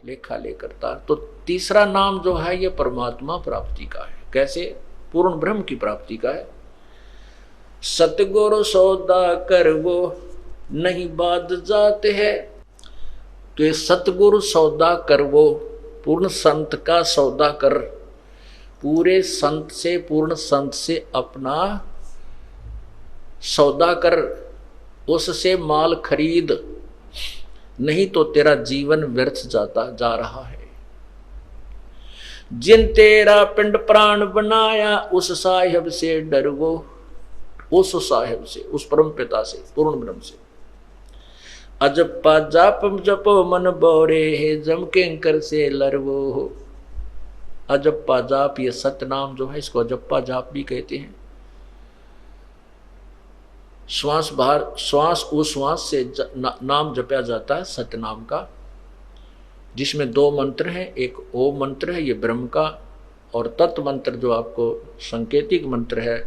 लेखा लेकर। तो तीसरा नाम जो है ये परमात्मा प्राप्ति का है। कैसे? पूर्ण ब्रह्म की प्राप्ति का है। सतगुरु सौदा कर वो नहीं बाध जाते है। तो ये सतगुरु सौदा कर वो, पूर्ण संत का सौदा कर, पूरे संत से, पूर्ण संत से अपना सौदा कर, उससे माल खरीद, नहीं तो तेरा जीवन व्यर्थ जाता जा रहा है। जिन तेरा पिंड प्राण बनाया उस साहिब से डर वो, उस साहिब से, उस परम पिता से, पूर्ण ब्रह्म से। अजप्पा जाप जपो मन बोरे है जम किंकर से लरवो हो। अजप्पा जाप, ये सतनाम जो है इसको अजप्पा जाप भी कहते हैं। श्वास बाहर, श्वास उश्वास से नाम जपया जाता है सतनाम का, जिसमें दो मंत्र हैं। एक ओम मंत्र है, ये ब्रह्म का, और तत् मंत्र जो आपको संकेतिक मंत्र है,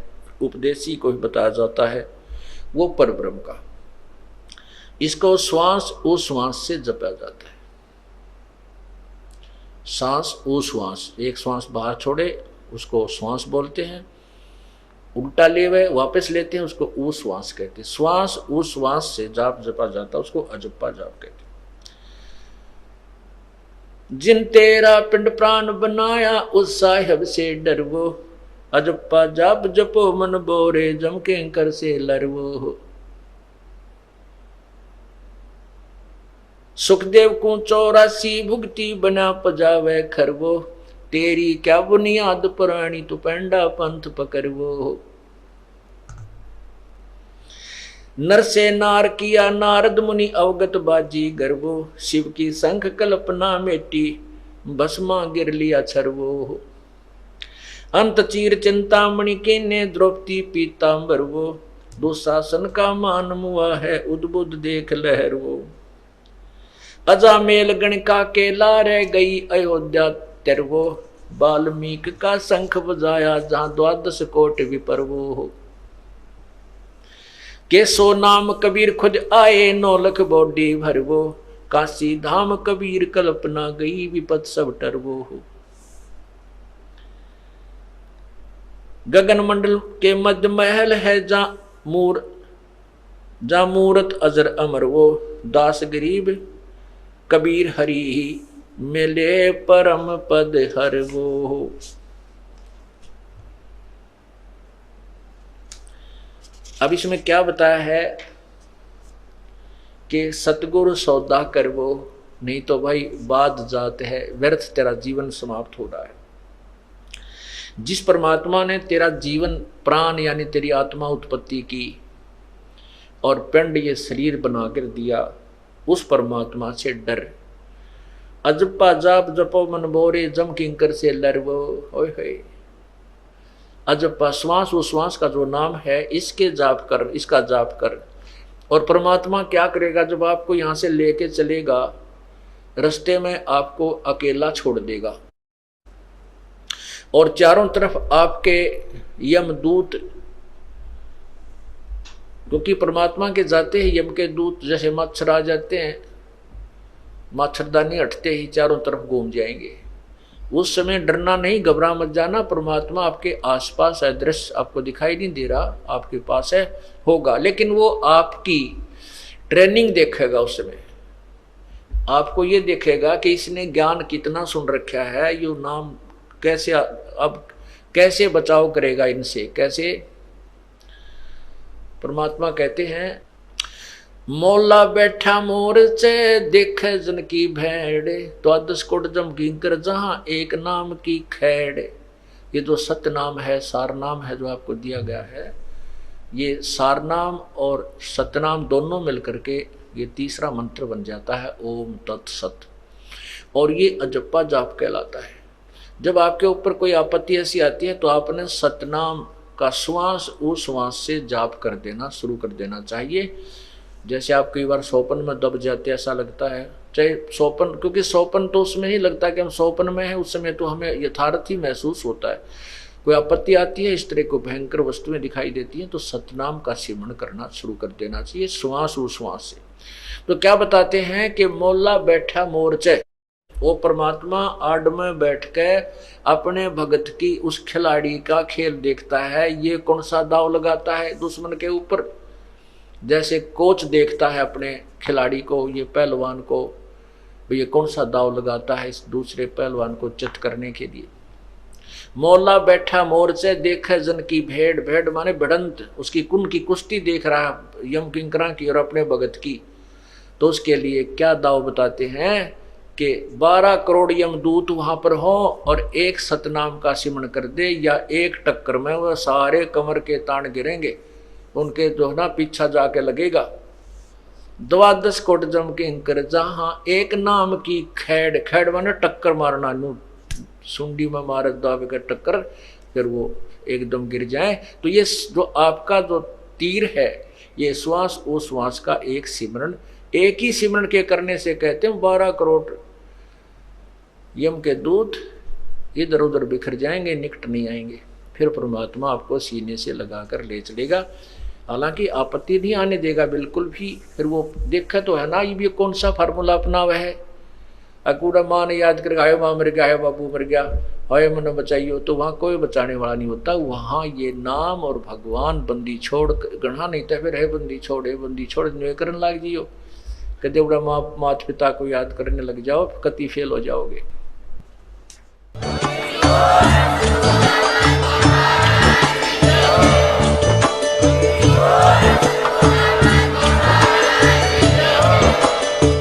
उपदेशी को भी बताया जाता है, वो पर ब्रह्म का। इसको श्वास उश्वास से जपया जाता है। सांस उश्वास, एक श्वास बाहर छोड़े उसको श्वास बोलते हैं, उल्टा ले हुए वापस लेते हैं उसको उश्वास कहते हैं। श्वास उश्वास से जाप जपा जाता है, उसको अजप्पा जाप कहते हैं। जिन तेरा पिंड प्राण बनाया उस साहिब से डरवो, अजप्पा जाप जपो मन बोरे जम किंकर से लरवो। सुखदेव को 84 भुगती बना पजावे खरवो, तेरी क्या बुनियाद पुरानी तू पेंडा पंथ पकड़वो। नर से नार किया नारद मुनि अवगत बाजी गर्वो, शिव की संख कल्पना मेटी भस्मा गिर लिया छरवो। अंत चीर चिंतामणि के ने द्रौपदी पीतांबर वो, दुशासन का मान मुआ है उद्बुद्ध देख लहर वो। अजामेल गणिका के लारे गई अयोध्या तेरवो, वाल्मीक का शंख बजाया जहां 12 कोट विपरवो हो। के सो नाम कबीर खुद आए 9 लख बॉडी भरवो, काशी धाम कबीर कल्पना गई विपत सब टरवो हो। गगन मंडल के मध्य महल है जा मूरत अजर अमर वो, दास गरीब कबीर हरि ही मिले परम पद हर वो। अब इसमें क्या बताया है कि सतगुरु सौदा कर वो, नहीं तो भाई बाद जात है, व्यर्थ तेरा जीवन समाप्त हो रहा है। जिस परमात्मा ने तेरा जीवन प्राण यानी तेरी आत्मा उत्पत्ति की और पिंड ये शरीर बनाकर दिया, उस परमात्मा से डर। अजप्पा जाप जपो मन बोरे जम किंकर से लरवो। होय होय, अजप्पा श्वास उश्वास का जो नाम है इसके जाप कर, इसका जाप कर। और परमात्मा क्या करेगा, जब आपको यहाँ से लेके चलेगा रास्ते में आपको अकेला छोड़ देगा और चारों तरफ आपके यमदूत, क्योंकि परमात्मा के जाते ही यम के दूत जैसे मच्छर आ जाते हैं, मच्छरदानी हटते ही चारों तरफ घूम जाएंगे। उस समय डरना नहीं, घबरा मत जाना, परमात्मा आपके आसपास है, दृश्य आपको दिखाई नहीं दे रहा, आपके पास है, होगा, लेकिन वो आपकी ट्रेनिंग देखेगा। उस समय आपको ये देखेगा कि इसने ज्ञान कितना सुन रखा है, यो नाम कैसे, अब कैसे बचाव करेगा इनसे, कैसे। परमात्मा कहते हैं मौला बैठा मोर से देखे जन की भेड़, 12 कोट जम किंकर जहां एक नाम की खैड़। ये जो सत्य नाम है, सार नाम है जो आपको दिया गया है, ये सार नाम और सतनाम दोनों मिलकर के ये तीसरा मंत्र बन जाता है, ओम तत्सत। और ये अजप्पा जाप कहलाता है। जब आपके ऊपर कोई आपत्ति ऐसी आती है तो आपने सतनाम का श्वास उश्वास से जाप कर देना शुरू कर देना चाहिए। जैसे आप कई बार सोपन में दब जाते, ऐसा लगता है, चाहे सोपन, क्योंकि सोपन तो उसमें ही लगता है कि हम सोपन में हैं, उस समय तो हमें यथार्थ ही महसूस होता है। कोई आपत्ति आती है, इस तरह को भयंकर वस्तुएं दिखाई देती हैं, तो सतनाम का सिमरण करना शुरू कर देना चाहिए श्वास उश्वास से। तो क्या बताते हैं कि मोला बैठा मोर्चे, वो परमात्मा आड़ में बैठ के अपने भगत की उस खिलाड़ी का खेल देखता है, ये कौन सा दाव लगाता है दुश्मन के ऊपर। जैसे कोच देखता है अपने खिलाड़ी को, ये पहलवान को, ये कौन सा दाव लगाता है इस दूसरे पहलवान को चित करने के लिए। मौला बैठा मोर्चे देखे जन की भेड़, भेड़ माने भिड़ंत, उसकी कुन की कुश्ती देख रहा है यम किंकरा की और अपने भगत की। तो उसके लिए क्या दाव बताते हैं कि 12 करोड़ यमदूत वहां पर हो और एक सतनाम का सिमरण कर दे, या एक टक्कर में वह सारे कमर के तान गिरेंगे, उनके जो है ना पीछा जाके लगेगा। 12 कोट जम के इंकर जहां एक नाम की खैड़, खैड़ माने टक्कर मारना, नू सुंडी में मारे दावे का टक्कर, फिर वो एकदम गिर जाए। तो ये जो आपका जो तीर है, ये श्वास ओ श्वास का एक सिमरण, एक ही सिमरण के करने से कहते हैं 12 करोड़ यम के दूत इधर उधर बिखर जाएंगे, निकट नहीं आएंगे। फिर परमात्मा आपको सीने से लगा कर ले चलेगा, हालांकि आपत्ति नहीं आने देगा बिल्कुल भी। फिर वो देखा तो है ना ये भी कौन सा फार्मूला अपना हुआ है, अकूड़ा माँ ने याद कर हाय माँ मर गया, हाय बाबू मर गया, हाय मन बचाइयो, तो वहाँ कोई बचाने वाला नहीं होता। वहाँ ये नाम और भगवान बंदी छोड़ गढ़ा नहीं था, फिर है बंदी छोड़, है बंदी छोड़ करने लग जियो, कदे उड़ा माँ माता पिता को याद करने लग जाओ, कति फेल हो जाओगे।